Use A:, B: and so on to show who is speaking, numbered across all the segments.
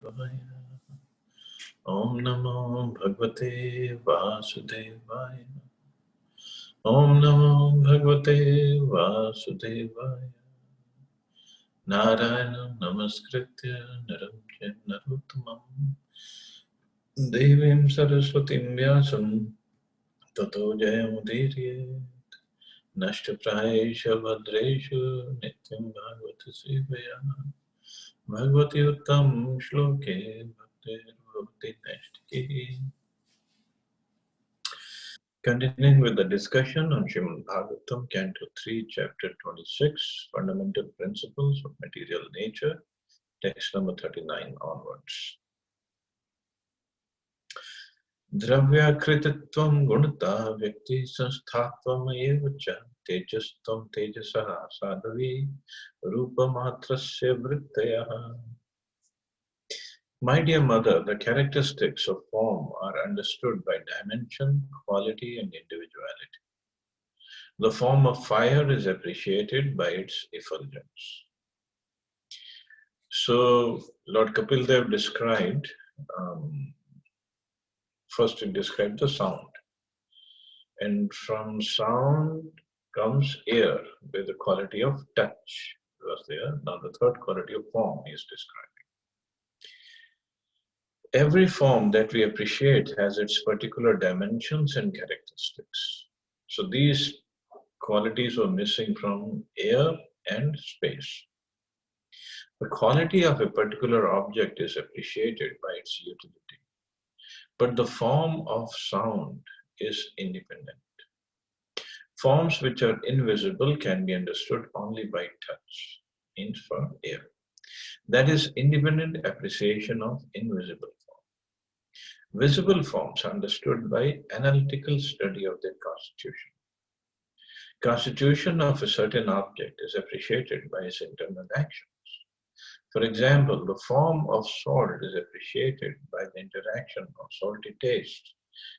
A: Om Namo Bhagavate Vasudevaya. Om Namo Bhagavate Vasudevaya. Narayana Namaskritya Naram Cha Narottamam Devim Saraswatim Vyasam Tato Jayamudirye Nashtaprayesha Bhadreshu Nityam Bhagavata Sevaya Bhagavati Uttam Shloke Bhaktir Bhakti Nashtaki. Continuing with the discussion on Srimad Bhagavatam, Canto 3, Chapter 26, Fundamental Principles of Material Nature, text number 39 onwards. Dravyakritittvam gunata vyakti sansthatvam evacha tejastvam tejasaha sadhavi rupamatrasya vrittayaha. My dear mother, the characteristics of form are understood by dimension, quality, and individuality. The form of fire is appreciated by its effulgence. So, Lord Kapil Dev described, first he described the sound. And from sound comes air with the quality of touch. Was there. Now the third quality of form he is describing. Every form that we appreciate has its particular dimensions and characteristics. So these qualities were missing from air and space. The quality of a particular object is appreciated by its utility, but the form of sound is independent. Forms which are invisible can be understood only by touch, means for air. That is independent appreciation of invisible form. Visible forms are understood by analytical study of their constitution. Constitution of a certain object is appreciated by its internal actions. For example, the form of salt is appreciated by the interaction of salty taste,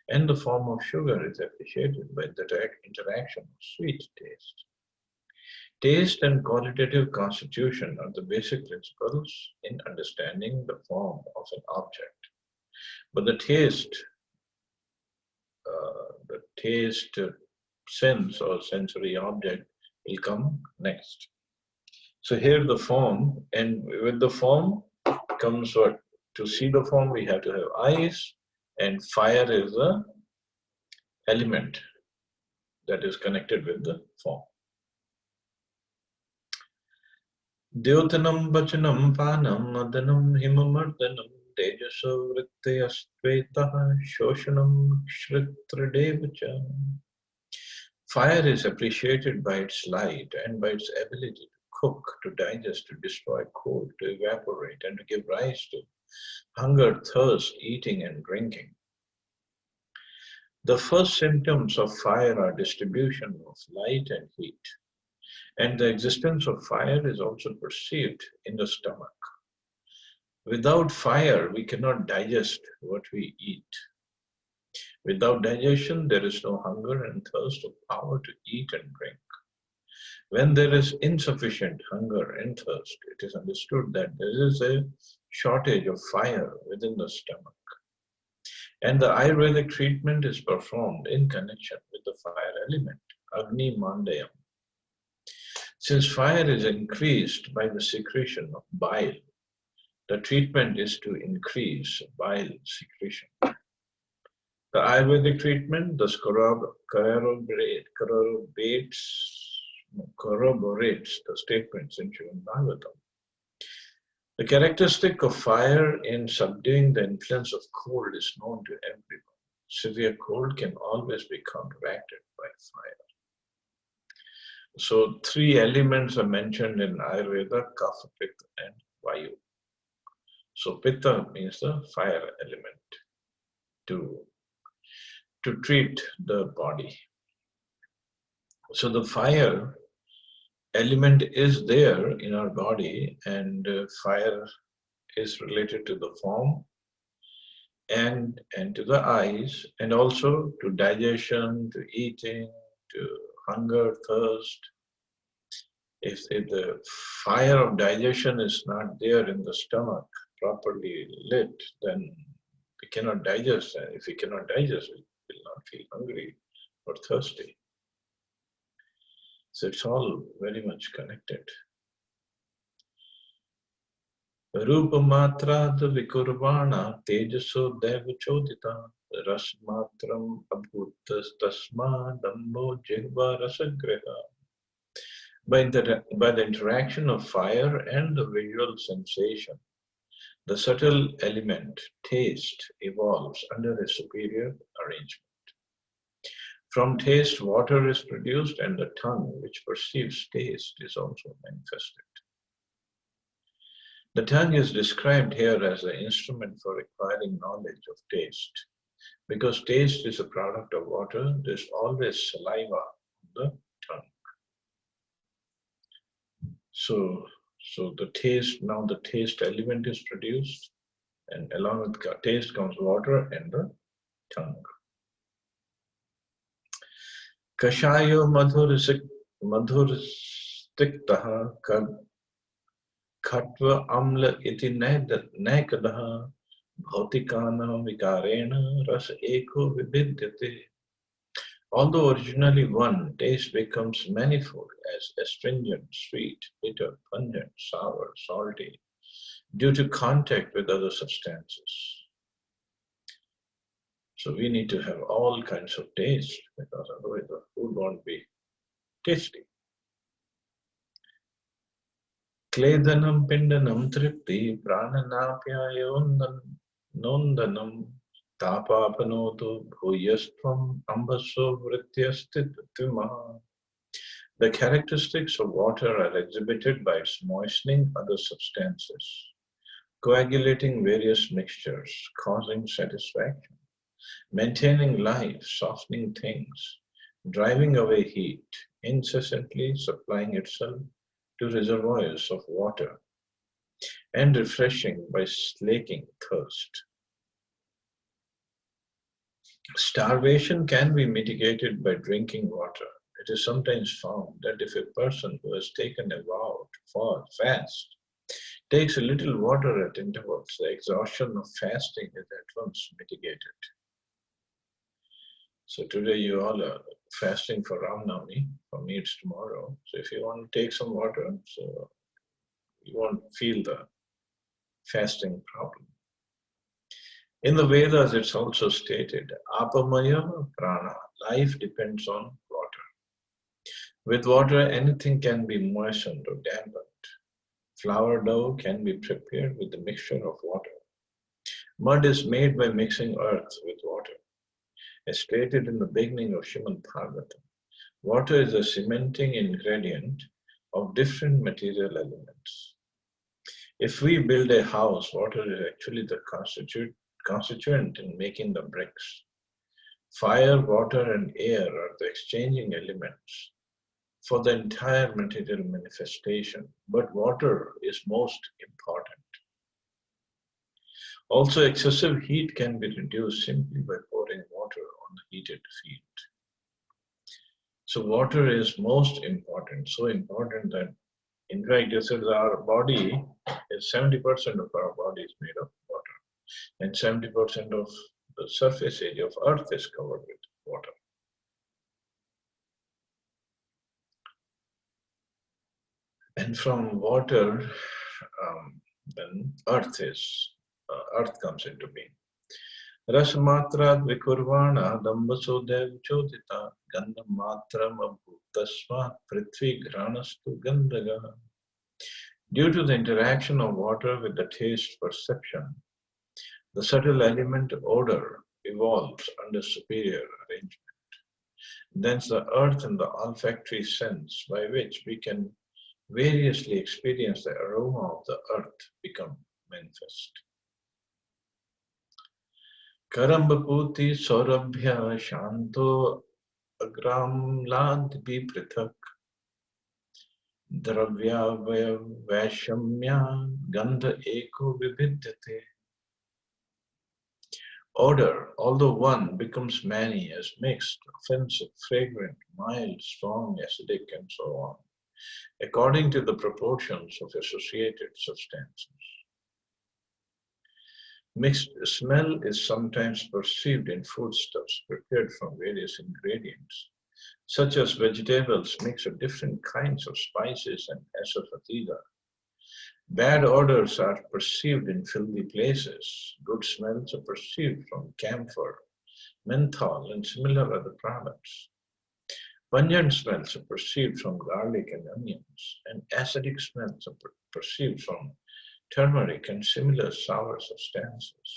A: and the form of sugar is appreciated by the interaction of sweet taste. Taste and qualitative constitution are the basic principles in understanding the form of an object. But the taste sense or sensory object will come next. So here the form, and with the form comes what? To see the form we have to have eyes, and fire is the element that is connected with the form. Dyotanam vachanam panam adanam himamardhanam tejaso vrittayastvetaha shoshanam shritradevacha. Fire is appreciated by its light and by its ability to cook, to digest, to destroy cold, to evaporate, and to give rise to hunger, thirst, eating, and drinking. The first symptoms of fire are distribution of light and heat, and the existence of fire is also perceived in the stomach. Without fire, we cannot digest what we eat. Without digestion, there is no hunger and thirst or power to eat and drink. When there is insufficient hunger and thirst, it is understood that there is a shortage of fire within the stomach. And the Ayurvedic treatment is performed in connection with the fire element, Agni Mandayam. Since fire is increased by the secretion of bile, the treatment is to increase bile secretion. The Ayurvedic treatment thus corroborates the statements in Srimad Bhagavatam. The characteristic of fire in subduing the influence of cold is known to everyone. Severe cold can always be counteracted by fire. So three elements are mentioned in Ayurveda: Kapha, Pitta, and Vayu. So Pitta means the fire element to treat the body. So the fire element is there in our body, and fire is related to the form and to the eyes, and also to digestion, to eating, to hunger, thirst. If the fire of digestion is not there in the stomach, properly lit, then we cannot digest. And if we cannot digest, we will not feel hungry or thirsty. So it's all very much connected. Rupamatrat vikurvana tejaso devachodita rasmatram abhutas tasma dambo jihva rasagriha. By the interaction of fire and the visual sensation, the subtle element, taste, evolves under a superior arrangement. From taste, water is produced, and the tongue, which perceives taste, is also manifested. The tongue is described here as the instrument for acquiring knowledge of taste. Because taste is a product of water, there's always saliva on the tongue. So now the taste element is produced, and along with taste comes water and the tongue. Kashayo madhur stiktah khatva amla iti naikadaha bhautikana vikarena ras eko vibhidyate. Although originally one, taste becomes manifold as astringent, sweet, bitter, pungent, sour, salty, due to contact with other substances. So we need to have all kinds of taste because otherwise the food won't be tasty. Kledanam pindanam tripti prananapyayo nondanam tapapanotu bhuyastvam ambaso vrityastitvimaha. The characteristics of water are exhibited by its moistening other substances, coagulating various mixtures, causing satisfaction, maintaining life, softening things, driving away heat, incessantly supplying itself to reservoirs of water, and refreshing by slaking thirst. Starvation can be mitigated by drinking water. It is sometimes found that if a person who has taken a vow to fast takes a little water at intervals, the exhaustion of fasting is at once mitigated. So today you all are fasting for Ram Navami. For me it's tomorrow. So if you want to take some water, so you won't feel the fasting problem. In the Vedas it's also stated, apamaya prana, life depends on water. With water anything can be moistened or dampened. Flour dough can be prepared with a mixture of water. Mud is made by mixing earth with water. As stated in the beginning of Srimad Bhagavatam, water is a cementing ingredient of different material elements. If we build a house, water is actually the constituent in making the bricks. Fire, water, and air are the exchanging elements for the entire material manifestation, but water is most important. Also, excessive heat can be reduced simply by pouring water on the heated feet. So water is most important, so important that in fact this is our body, is 70% of our body is made of water, and 70% of the surface area of earth is covered with water. And from water, then earth comes into being. Rasmatrat vikurvana dambaso dev chodita gandhamatram abhutasmat prithvi granastu gandaga. Due to the interaction of water with the taste perception, the subtle element odor evolves under superior arrangement. Thence the earth and the olfactory sense by which we can variously experience the aroma of the earth become manifest. Karambaputi Saurabhya Shanto Agramlad Biprithak Dravya Vaishamya Gandha Eko Vibhidyate. Odor, although one, becomes many as mixed, offensive, fragrant, mild, strong, acidic, and so on, according to the proportions of associated substances. Mixed smell is sometimes perceived in foodstuffs prepared from various ingredients, such as vegetables mixed with different kinds of spices and asafoetida. Bad odors are perceived in filthy places. Good smells are perceived from camphor, menthol, and similar other products. Pungent smells are perceived from garlic and onions, and acidic smells are perceived from turmeric and similar sour substances.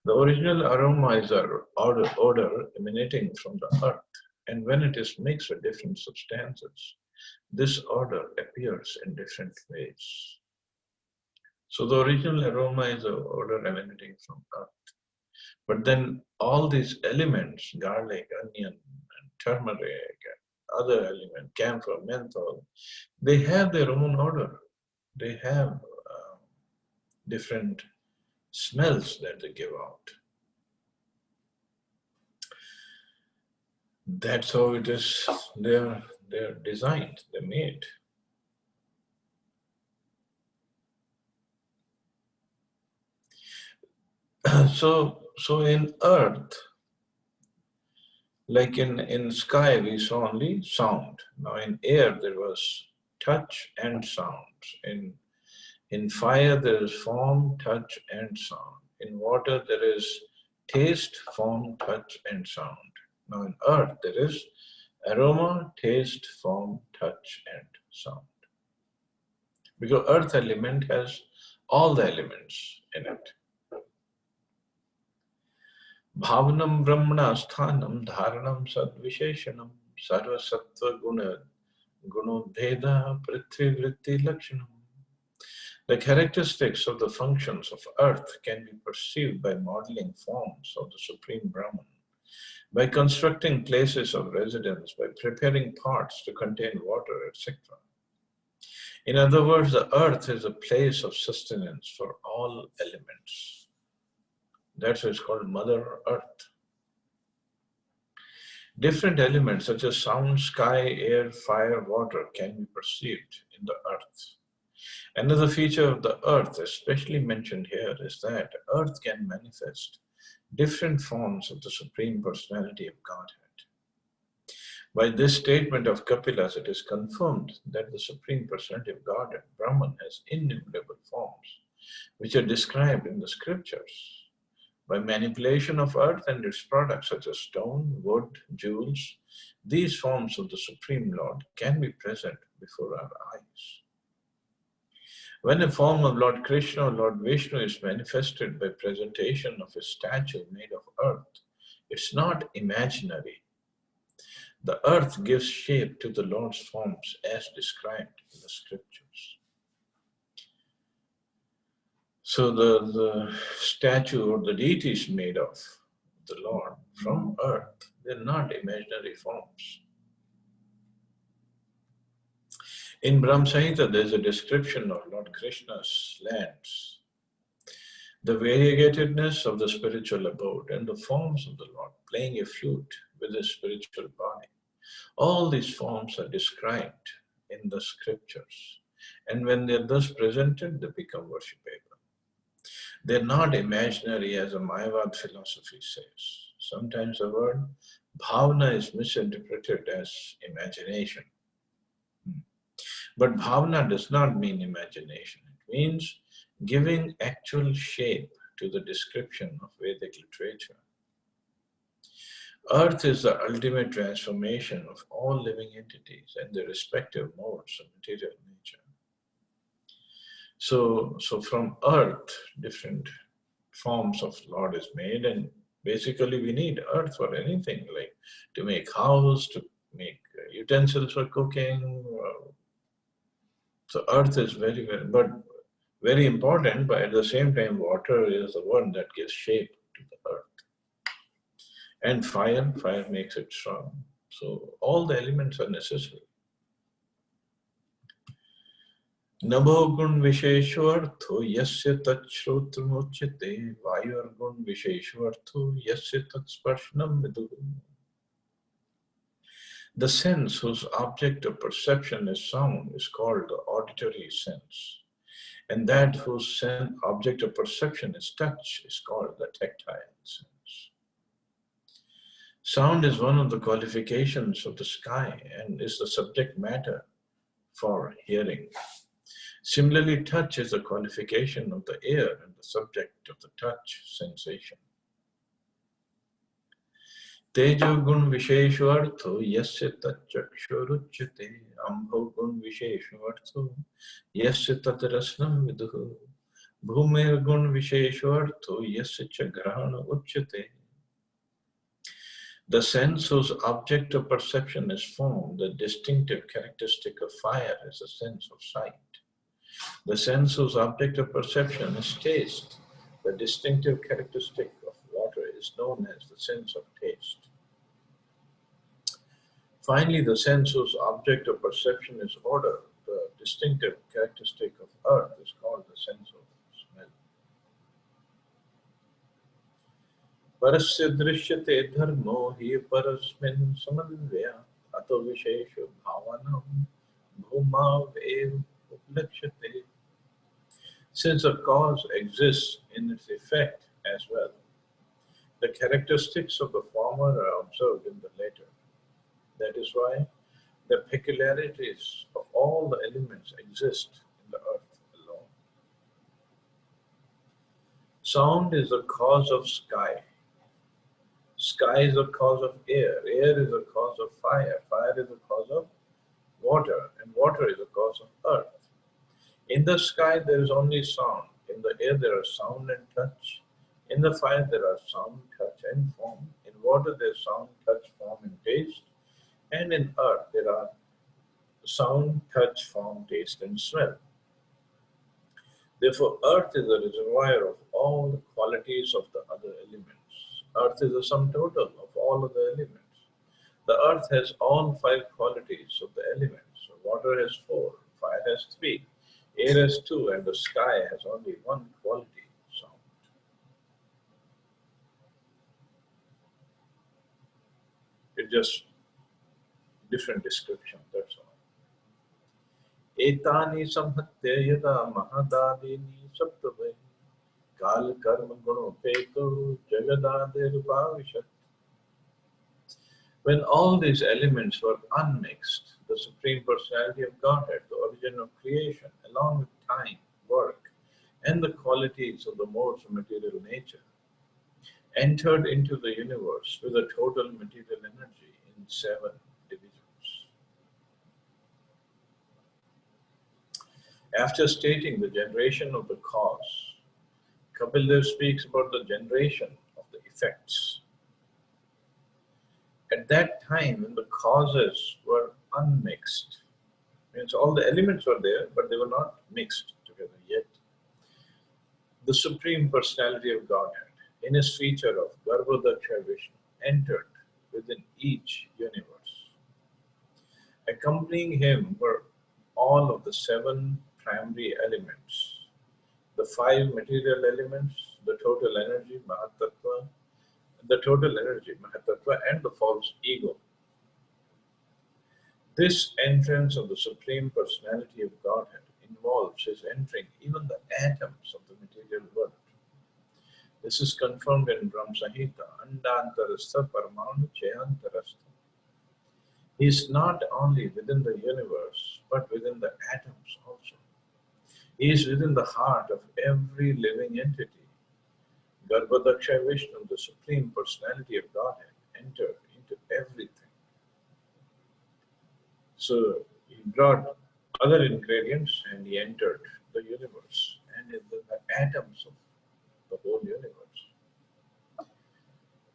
A: The original aroma is an odor emanating from the earth, and when it is mixed with different substances, this odor appears in different ways. So the original aroma is an odor emanating from earth. But then all these elements, garlic, onion, and turmeric, and other element, camphor, menthol, they have their own odor. They have different smells that they give out. That's how it is. They're designed. They're made. So in Earth, like in sky, we saw only sound. Now in air, there was touch and sound. In fire, there is form, touch, and sound. In water, there is taste, form, touch, and sound. Now in earth, there is aroma, taste, form, touch, and sound. Because earth element has all the elements in it. Bhavanam brahmana sthanam dharanam sadvisheshanam sarva sattva gunodheda prithvi vritti lakshanam. The characteristics of the functions of earth can be perceived by modeling forms of the Supreme Brahman, by constructing places of residence, by preparing pots to contain water, etc. In other words, the earth is a place of sustenance for all elements. That's why it's called Mother Earth. Different elements such as sound, sky, air, fire, water can be perceived in the earth. Another feature of the earth, especially mentioned here, is that earth can manifest different forms of the Supreme Personality of Godhead. By this statement of Kapila's, it is confirmed that the Supreme Personality of Godhead, Brahman, has innumerable forms, which are described in the scriptures. By manipulation of earth and its products such as stone, wood, jewels, these forms of the Supreme Lord can be present before our eyes. When a form of Lord Krishna or Lord Vishnu is manifested by presentation of a statue made of earth, it's not imaginary. The earth gives shape to the Lord's forms as described in the scriptures. So the statue or the deity is made of the Lord from earth. They're not imaginary forms. In Brahma Samhita, there's a description of Lord Krishna's lands, the variegatedness of the spiritual abode, and the forms of the Lord, playing a flute with his spiritual body. All these forms are described in the scriptures, and when they're thus presented, they become worshipable. They're not imaginary as a Mayavad philosophy says. Sometimes the word bhavana is misinterpreted as imagination. But bhavana does not mean imagination. It means giving actual shape to the description of Vedic literature. Earth is the ultimate transformation of all living entities and their respective modes of material nature. So from earth, different forms of Lord is made, and basically we need earth for anything, like to make house, to make utensils for cooking. So earth is very important, but at the same time, water is the one that gives shape to the earth. And fire makes it strong. So all the elements are necessary. Namo gun visheshwartho yasya tat shrotramuchyate vayur gun visheshwartho yasya tat sparshanam viduh. The sense whose object of perception is sound is called the auditory sense. And that whose object of perception is touch is called the tactile sense. Sound is one of the qualifications of the sky and is the subject matter for hearing. Similarly, touch is a qualification of the ear and the subject of the touch sensation. तेजो गुण विशेष अर्थो यस्य तच्चक्षुरुच्यते अम्भो गुण विशेष अर्थो यस्य तद्रसनं विदुः भूमिर्गुण विशेष अर्थो यस्य च ग्रहण उच्यते. The sense whose object of perception is form, the distinctive characteristic of fire is a sense of sight. The sense whose object of perception is taste, the distinctive characteristic of water is known as the sense of taste. Finally, the sense whose object of perception is odor, the distinctive characteristic of earth is called the sense of smell. परस्य दृश्यते धर्मो हि परस्मिन् समन्वयात् अतो विशेषो भावनं भूमाव एव उपलक्ष्यते. Since a cause exists in its effect as well, the characteristics of the former are observed in the latter. That is why the peculiarities of all the elements exist in the earth alone. Sound is the cause of sky. Sky is the cause of air. Air is the cause of fire. Fire is the cause of water. And water is the cause of earth. In the sky there is only sound. In the air there are sound and touch. In the fire there are sound, touch and form. In water there is sound, touch, form and taste. And in earth there are sound, touch, form, taste and smell. Therefore, earth is a reservoir of all the qualities of the other elements. Earth is the sum total of all of the elements. The earth has all 5 qualities of the elements. So water has 4, fire has 3, air has 2, and the sky has only 1 quality, sound. It's just different description, that's all. Etani samhatya yada mahadadini saptavai kal karma gunopeto jagadadir bhavishat. When all these elements were unmixed, the Supreme Personality of Godhead, the origin of creation, along with time, work, and the qualities of the modes of material nature, entered into the universe with a total material energy in 7 divisions. After stating the generation of the cause, Kapil Dev speaks about the generation of the effects. At that time, when the causes were unmixed, means all the elements were there, but they were not mixed together yet, the Supreme Personality of Godhead, in his feature of Garbhodaksha Vishnu, entered within each universe. Accompanying him were all of the 7 primary elements, the 5 material elements, the total energy, Mahatattva, and the false ego. This entrance of the Supreme Personality of Godhead involves his entering even the atoms of the material world. This is confirmed in Brahma Samhita, Andantarastha Paramanu Chayantarastha. He is not only within the universe, but within the atoms also. He is within the heart of every living entity. Garbhodaksha Vishnu, the Supreme Personality of Godhead, entered into everything. So he brought other ingredients and he entered the universe and in the atoms of the whole universe.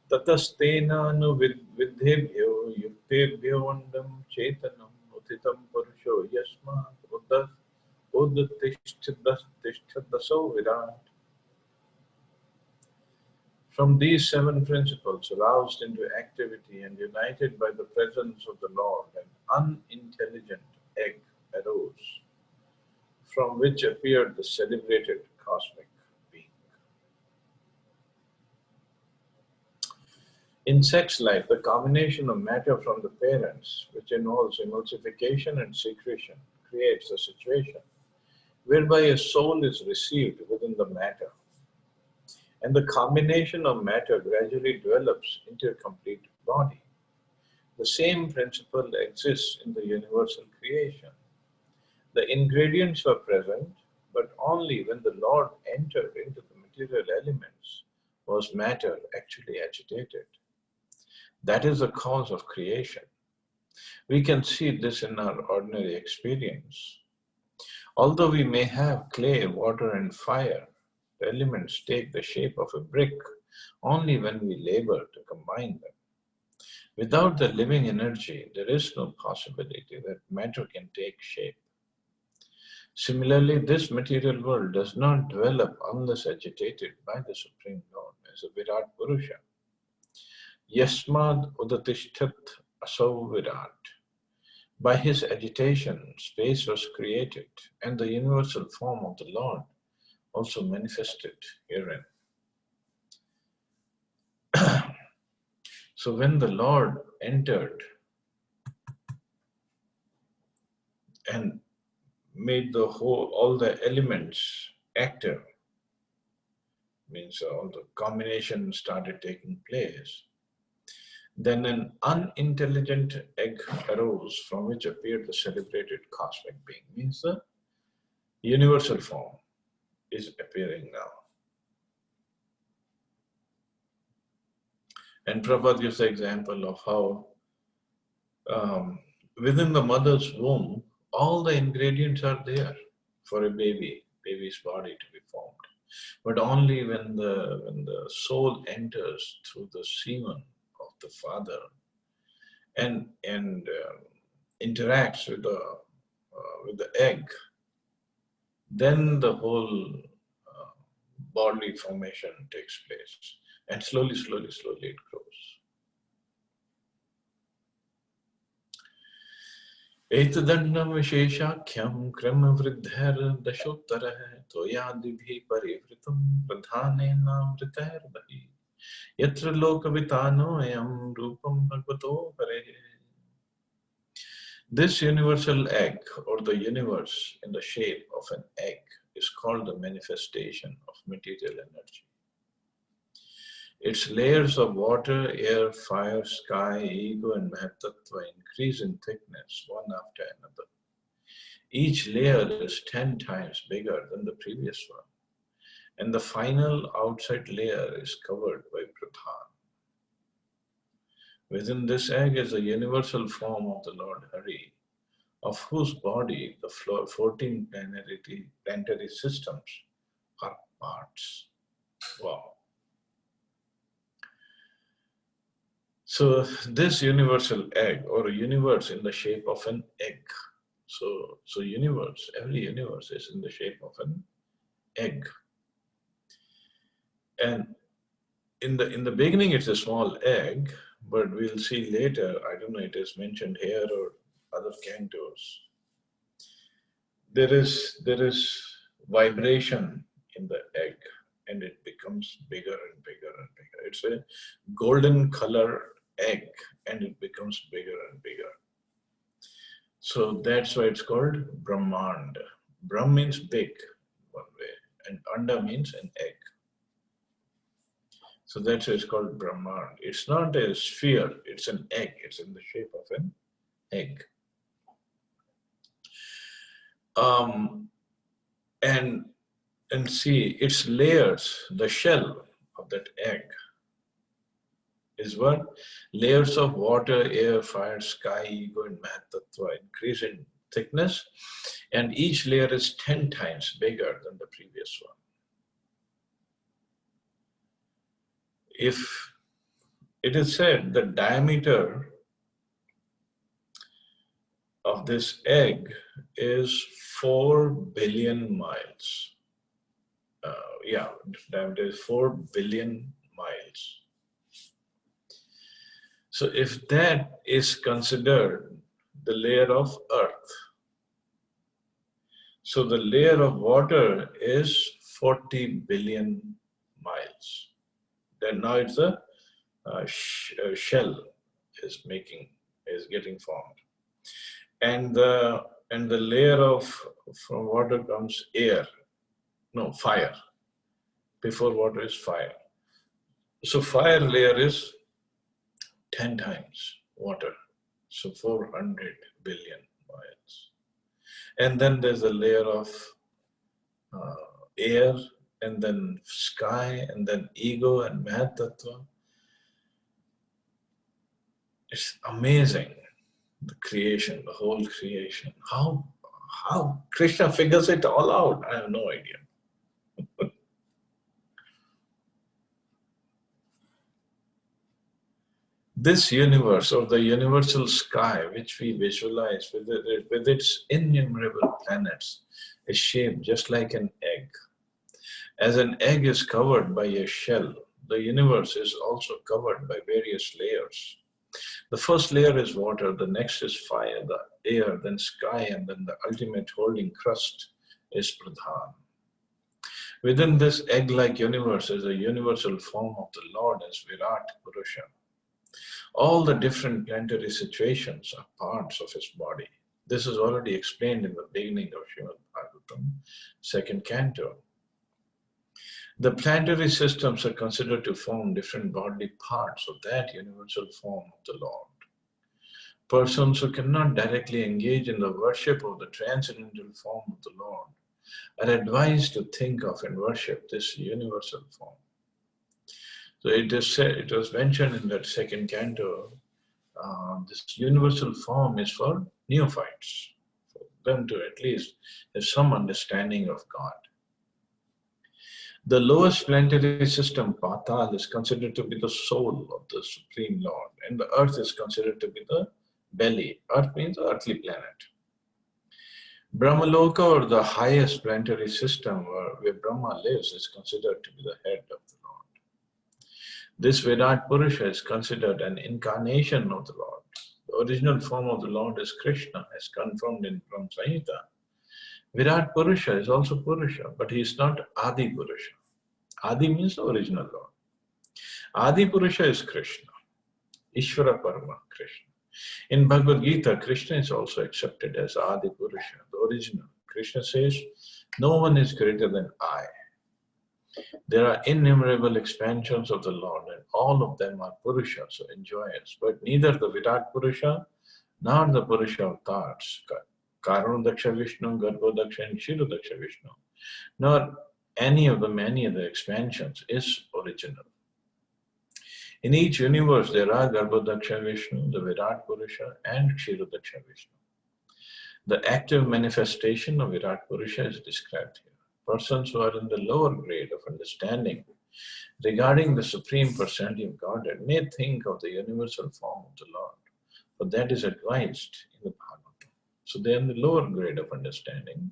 A: Tatastena nu vidhebhyo yuktebhyo vandam chetanam uthitam purusho yasma uddhishthadaso virat. From these 7 principles aroused into activity and united by the presence of the Lord, an unintelligent egg arose, from which appeared the celebrated cosmic being. In sex life, the combination of matter from the parents, which involves emulsification and secretion, creates a situation whereby a soul is received within the matter, and the combination of matter gradually develops into a complete body. The same principle exists in the universal creation. The ingredients were present, but only when the Lord entered into the material elements was matter actually agitated. That is the cause of creation. We can see this in our ordinary experience. Although we may have clay, water, and fire, the elements take the shape of a brick only when we labor to combine them. Without the living energy, there is no possibility that matter can take shape. Similarly, this material world does not develop unless agitated by the Supreme Lord as a Virat Purusha. Yasmad udatishtat asau Virat. By his agitation, space was created, and the universal form of the Lord also manifested herein. So when the Lord entered and made all the elements active, means all the combination started taking place, then an unintelligent egg arose from which appeared the celebrated cosmic being, means the universal form is appearing now. And Prabhupada gives the example of how within the mother's womb, all the ingredients are there for a baby's body to be formed. But only when the soul enters through the semen of the father and interacts with the egg, then the whole bodily formation takes place, and slowly it grows. एतदन्नं विशेषाख्यं क्रमवृद्धिर्दशोत्तरः त्वयादिभिः परिवृतं प्रधानेनामृतैर्बहिः यत्र लोकवितानोऽयं रूपं भगवतो हरेः. This universal egg, or the universe in the shape of an egg, is called the manifestation of material energy. Its layers of water, air, fire, sky, ego, and Mahatattva increase in thickness one after another. Each layer is 10 times bigger than the previous one, and the final outside layer is covered by Pradhan. Within this egg is the universal form of the Lord Hari, of whose body the 14 planetary systems are parts. Wow. So this universal egg, or a universe in the shape of an egg. So universe, every universe is in the shape of an egg. And in the beginning it's a small egg, but we'll see later, I don't know, it is mentioned here or other cantos. There is vibration in the egg, and it becomes bigger and bigger and bigger. It's a golden color egg, and it becomes bigger and bigger. So that's why it's called Brahmand. Brahm means big, one way, and Anda means an egg. So that's why it's called Brahmand. It's not a sphere, it's an egg. It's in the shape of an egg. And see, its layers, the shell of that egg is what? Layers of water, air, fire, sky, ego, and Mahatattva increase in thickness, and each layer is 10 times bigger than the previous one. If it is said the diameter of this egg is 4 billion miles. Diameter is 4 billion miles. So if that is considered the layer of earth, so the layer of water is 40 billion miles. Then now it's a shell is getting formed. And the and the layer of from water comes air, no, fire. Before water is fire. So fire layer is 10 times water, so 400 billion miles. And then there's a layer of uh, air, and then sky, and then ego and Mahatattva. It's amazing, the creation, the whole creation. How Krishna figures it all out, I have no idea. This universe, or the universal sky, which we visualize with its innumerable planets, is shaped just like an egg. As an egg is covered by a shell, the universe is also covered by various layers. The first layer is water, the next is fire, the air, then sky, and then the ultimate holding crust is Pradhan. Within this egg-like universe is a universal form of the Lord as Virat Purusha. All the different planetary situations are parts of his body. This is already explained in the beginning of Srimad Bhagavatam, second canto. The planetary systems are considered to form different bodily parts of that universal form of the Lord. Persons who cannot directly engage in the worship of the transcendental form of the Lord are advised to think of and worship this universal form. So it is said, it was mentioned in that second canto, this universal form is for neophytes, for them to at least have some understanding of God. The lowest planetary system, Patal, is considered to be the soul of the Supreme Lord, and the earth is considered to be the belly. Earth means the earthly planet. Brahmaloka, or the highest planetary system where Brahma lives, is considered to be the head of the Lord. This Virat Purusha is considered an incarnation of the Lord. The original form of the Lord is Krishna, as confirmed in Brahma Samhita. Virat Purusha is also Purusha, but he is not Adi Purusha. Adi means the original Lord. Adi Purusha is Krishna, Ishvara Parama Krishna. In Bhagavad Gita, Krishna is also accepted as Adi Purusha, the original. Krishna says, no one is greater than I. There are innumerable expansions of the Lord, and all of them are Purusha, so enjoyers. But neither the Virat Purusha nor the Purusha avatars, Karunadaksha Vishnu, Garbhodaksha, and Kshirodaksha Vishnu, nor any of the expansions is original. In each universe, there are Garbhodaksha Vishnu, the Virat Purusha, and Kshirodaksha Vishnu. The active manifestation of Virat Purusha is described here. Persons who are in the lower grade of understanding regarding the Supreme Personality of Godhead may think of the universal form of the Lord, but that is advised in the Bhagavatam. So they are in the lower grade of understanding,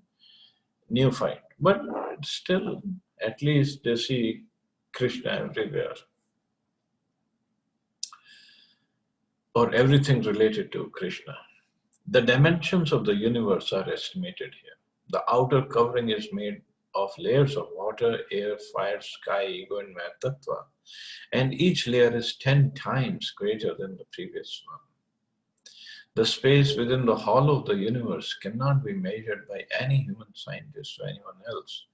A: neophyte, but still, at least they see Krishna everywhere, or everything related to Krishna. The dimensions of the universe are estimated here. The outer covering is made of layers of water, air, fire, sky, ego, and Mahatattva, and each layer is 10 times greater than the previous one. The space within the hollow of the universe cannot be measured by any human scientist or anyone else,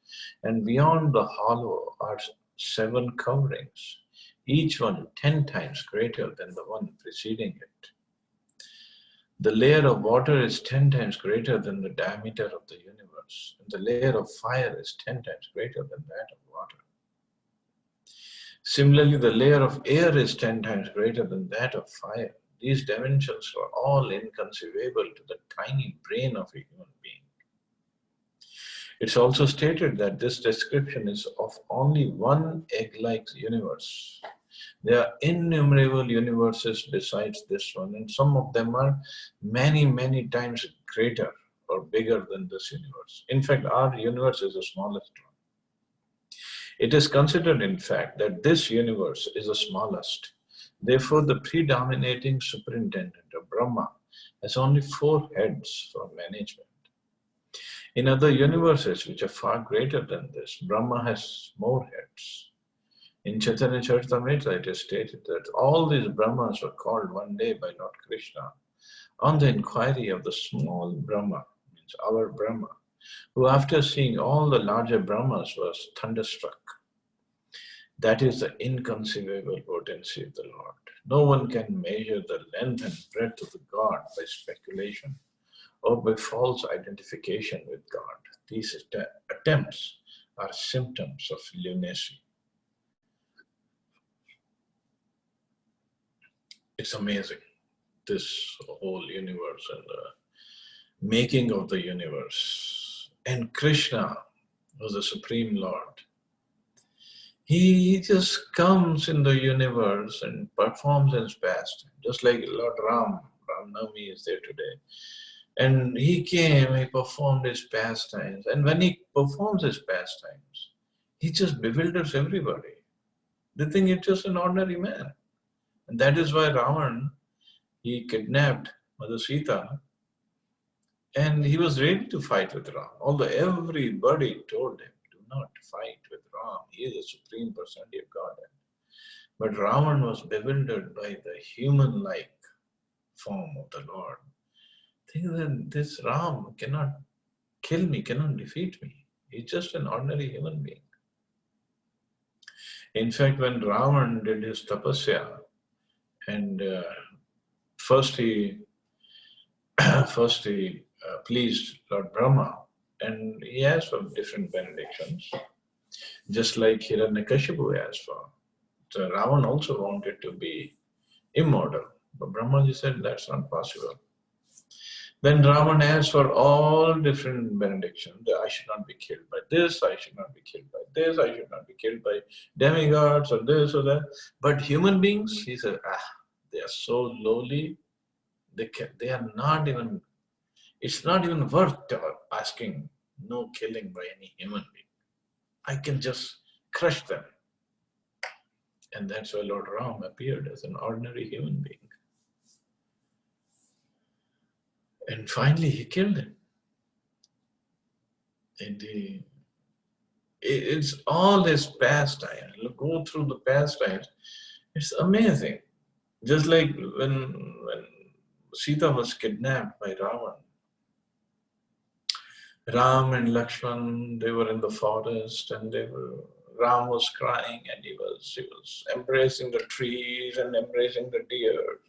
A: and beyond the hollow are 7 coverings, each one 10 times greater than the one preceding it. The layer of water is 10 times greater than the diameter of the universe, and the layer of fire is 10 times greater than that of water. Similarly, the layer of air is 10 times greater than that of fire. These dimensions are all inconceivable to the tiny brain of a human being. It's also stated that this description is of only one egg-like universe. There are innumerable universes besides this one, and some of them are many, many times greater or bigger than this universe. In fact, our universe is the smallest one. It is considered, in fact, that this universe is the smallest. Therefore, the predominating superintendent of Brahma has only 4 heads for management. In other universes, which are far greater than this, Brahma has more heads. In Chaitanya Charitamrita, it is stated that all these Brahmas were called one day by Lord Krishna on the inquiry of the small Brahma means our Brahma, who after seeing all the larger Brahmas was thunderstruck. That is the inconceivable potency of the Lord. No one can measure the length and breadth of the God by speculation or by false identification with God. These attempts are symptoms of lunacy. It's amazing, this whole universe and the making of the universe. And Krishna was the Supreme Lord. He just comes in the universe and performs his pastime, just like Lord Ram. Ram Navami is there today. And he came, he performed his pastimes. And when he performs his pastimes, he just bewilders everybody. They think it's just an ordinary man. And that is why Ravan, he kidnapped Mother Sita, and he was ready to fight with Ram. Although everybody told him, do not fight with Ram. He is the Supreme Personality of Godhead. But Ravan was bewildered by the human-like form of the Lord. Thinking that this Ram cannot kill me, cannot defeat me. He's just an ordinary human being. In fact, when Ravan did his tapasya, and first he pleased Lord Brahma, and he asked for different benedictions, just like Hiranyakashipu asked for. So Ravan also wanted to be immortal, but Brahmaji said that's not possible. Then Ravan asked for all different benedictions. I should not be killed by this, I should not be killed by this, I should not be killed by demigods or this or that. But human beings, he said, they are so lowly, they are not even, it's not even worth asking no killing by any human being. I can just crush them. And that's why Lord Ram appeared as an ordinary human being. And finally he killed him. And it's all his pastimes. Go through the pastimes. It's amazing. Just like when Sita was kidnapped by Ravan. Ram and Lakshman, they were in the forest, and Ram was crying, and he was embracing the trees and embracing the deer.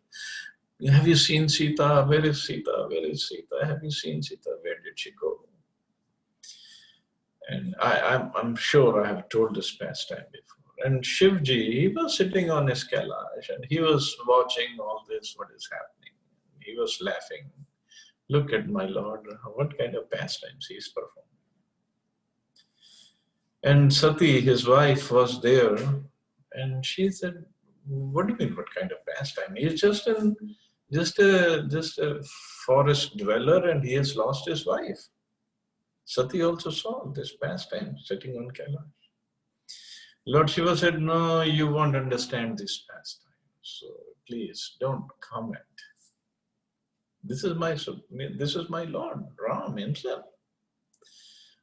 A: Have you seen Sita? Where is Sita? Where is Sita? Have you seen Sita? Where did she go? And I'm sure I have told this pastime before. And Shivji, he was sitting on his Kailash, and he was watching all this, what is happening. He was laughing. Look at my Lord, what kind of pastimes he is performing. And Sati, his wife, was there, and she said, what do you mean, what kind of pastime? He's just a forest dweller, and he has lost his wife. Sati also saw this pastime, sitting on Kailash. Lord Shiva said, no, you won't understand this pastime, so please don't comment. This is my Lord, Ram himself.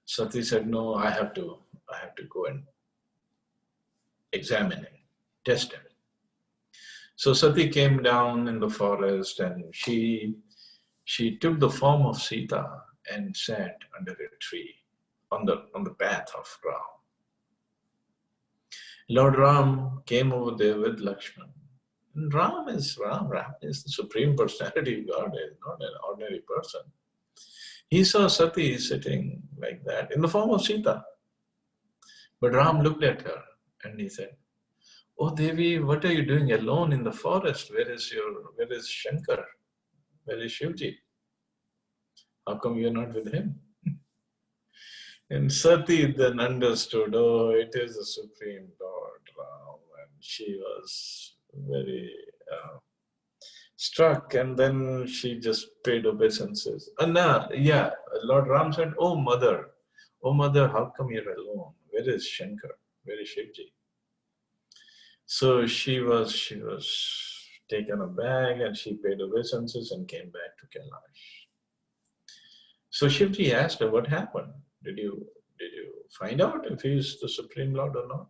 A: Sati said, no, I have to go and examine him, test him. So Sati came down in the forest, and she took the form of Sita and sat under a tree on the path of Ram. Lord Ram came over there with Lakshman. And Ram is the Supreme Personality of God, is not an ordinary person. He saw Sati sitting like that in the form of Sita. But Ram looked at her and he said, oh Devi, what are you doing alone in the forest? Where is Shankar? Where is Shivji? How come you're not with him? And Sati then understood, oh, it is the Supreme Lord Ram. And she was very struck, and then she just paid obeisances. Lord Ram said, oh mother, how come you're alone? Where is Shankar? Where is Shivji? So she was taken aback, and she paid obeisances and came back to Kailash. So Shivji asked her, what happened? Did you find out if he is the Supreme Lord or not?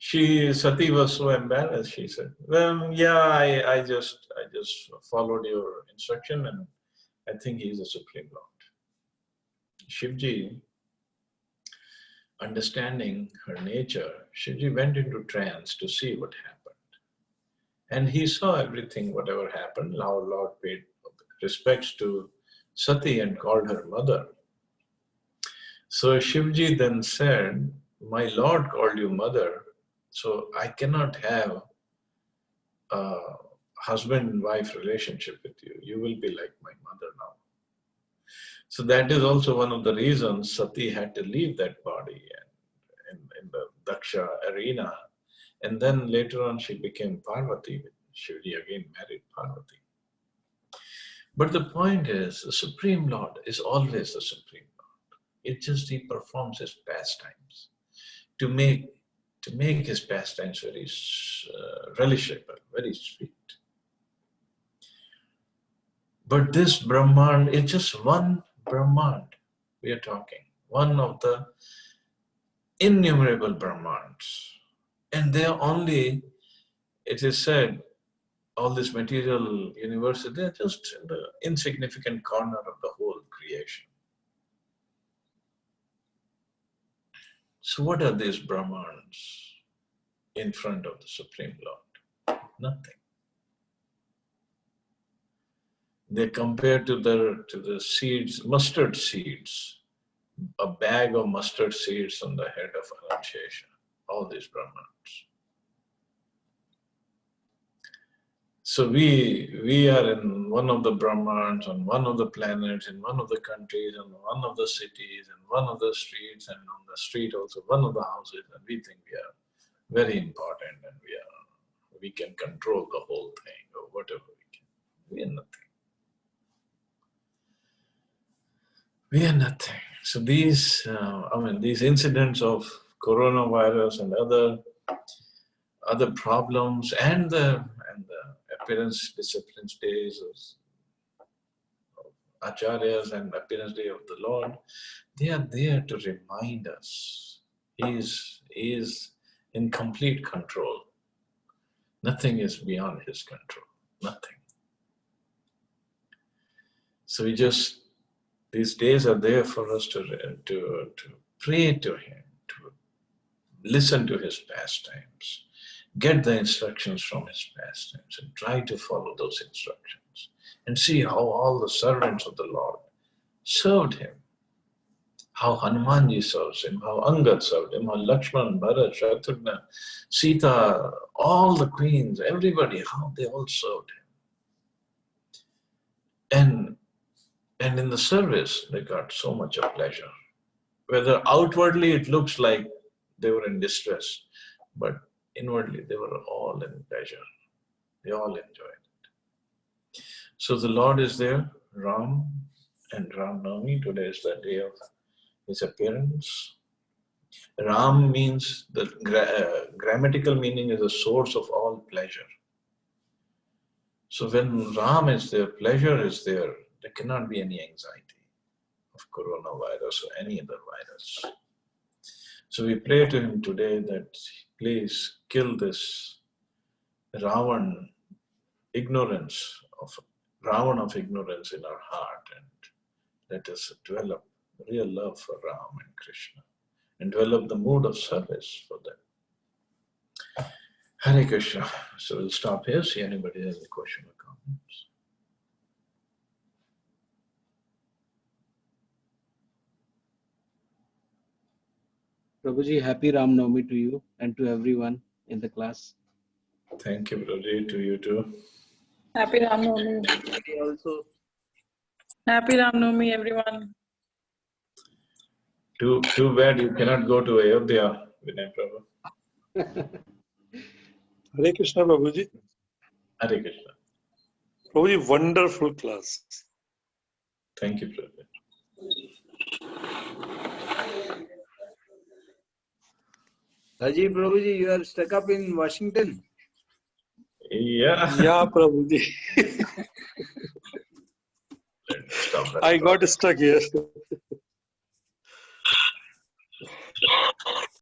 A: Sati was so embarrassed. She said, well, yeah, I just followed your instruction, and I think he is the Supreme Lord. Shivji, understanding her nature, Shivji went into trance to see what happened. And he saw everything, whatever happened, how Lord paid respects to Sati and called her mother. So Shivji then said, my Lord called you mother, so I cannot have a husband and wife relationship with you. You will be like my mother now. So that is also one of the reasons Sati had to leave that body in the Daksha arena. And then later on she became Parvati. Shivji again married Parvati. But the point is, the Supreme Lord is always the Supreme Lord. It's just he performs his pastimes to make his pastimes very relishable, very sweet. But this Brahman is just one Brahman we are talking, one of the innumerable Brahmans. And they are only, it is said, all this material universe, they're just in the insignificant corner of the whole creation. So what are these Brahmans in front of the Supreme Lord? Nothing. They compare to the seeds, mustard seeds, a bag of mustard seeds on the head of Ananshesha, all these Brahmans. So we are in one of the Brahmans, on one of the planets, in one of the countries, in one of the cities, in one of the streets, and on the street also one of the houses, and we think we are very important and we can control the whole thing or whatever we can. We are nothing. We are nothing. So these, these incidents of coronavirus and other problems and the appearance disciplines days of acharyas and appearance day of the Lord, they are there to remind us He is in complete control. Nothing is beyond His control. Nothing. So these days are there for us to pray to Him, to listen to His pastimes, get the instructions from His pastimes and try to follow those instructions and see how all the servants of the Lord served Him, how Hanumanji serves Him, how Angad served Him, how Lakshman, Bharat, Shatrughna, Sita, all the queens, everybody, how they all served Him. And in the service, they got so much of pleasure. Whether outwardly it looks like they were in distress, but inwardly they were all in pleasure. They all enjoyed it. So the Lord is there, Ram and Ram Navami. Today is the day of His appearance. Ram means, the grammatical meaning is the source of all pleasure. So when Ram is there, pleasure is there, there cannot be any anxiety of coronavirus or any other virus. So we pray to Him today that please kill this Ravan of ignorance in our heart, and let us develop real love for Ram and Krishna and develop the mood of service for them. Hare Krishna. So we'll stop here, see anybody has a question or comments.
B: Prabhuji, happy Ram Navami to you and to everyone in the class.
A: Thank you, Prabhuji, to you too.
C: Happy Ram Navami.
B: Also.
C: Happy Ram Navami, everyone.
A: Too bad you cannot go to Ayodhya, Vinay Prabhu.
D: Hare Krishna, Prabhuji.
A: Hare Krishna.
D: Prabhuji, wonderful class.
A: Thank you, Prabhuji.
E: Haji Prabhuji, you are stuck up in Washington.
A: Yeah.
D: Yeah, Prabhuji. I got stuck here.